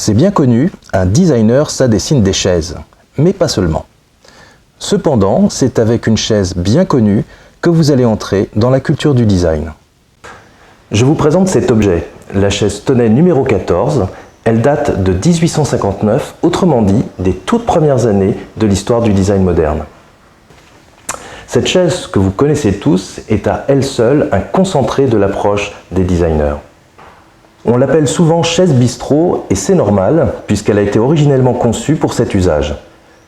C'est bien connu, un designer, ça dessine des chaises, mais pas seulement. Cependant, c'est avec une chaise bien connue que vous allez entrer dans la culture du design. Je vous présente cet objet, la chaise Tonnet numéro 14. Elle date de 1859, autrement dit, des toutes premières années de l'histoire du design moderne. Cette chaise que vous connaissez tous est à elle seule un concentré de l'approche des designers. On l'appelle souvent chaise bistrot et c'est normal puisqu'elle a été originellement conçue pour cet usage.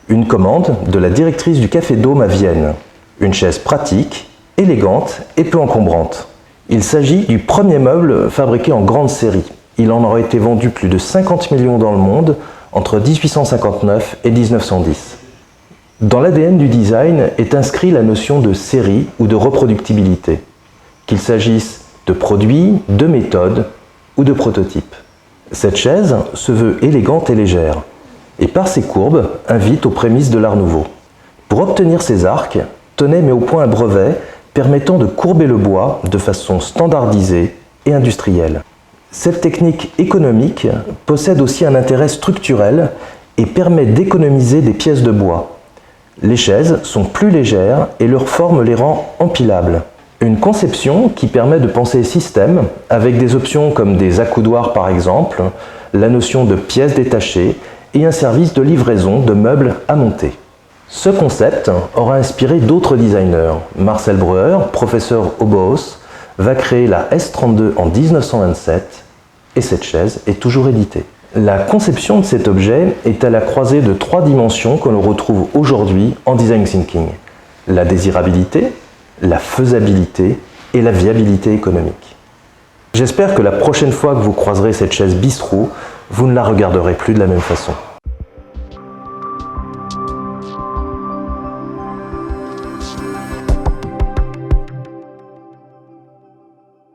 Une commande de la directrice du Café Dôme à Vienne. Une chaise pratique, élégante et peu encombrante. Il s'agit du premier meuble fabriqué en grande série. Il en aurait été vendu plus de 50 millions dans le monde entre 1859 et 1910. Dans l'ADN du design est inscrit la notion de série ou de reproductibilité, qu'il s'agisse de produits, de méthodes ou de prototypes. Cette chaise se veut élégante et légère, et par ses courbes invite aux prémices de l'Art nouveau. Pour obtenir ces arcs, Tonnet met au point un brevet permettant de courber le bois de façon standardisée et industrielle. Cette technique économique possède aussi un intérêt structurel et permet d'économiser des pièces de bois. Les chaises sont plus légères et leur forme les rend empilables. Une conception qui permet de penser système avec des options comme des accoudoirs par exemple, la notion de pièces détachées et un service de livraison de meubles à monter. Ce concept aura inspiré d'autres designers. Marcel Breuer, professeur au Bauhaus, va créer la S32 en 1927 et cette chaise est toujours éditée. La conception de cet objet est à la croisée de trois dimensions que l'on retrouve aujourd'hui en design thinking. La désirabilité, la faisabilité et la viabilité économique. J'espère que la prochaine fois que vous croiserez cette chaise bistrot, vous ne la regarderez plus de la même façon.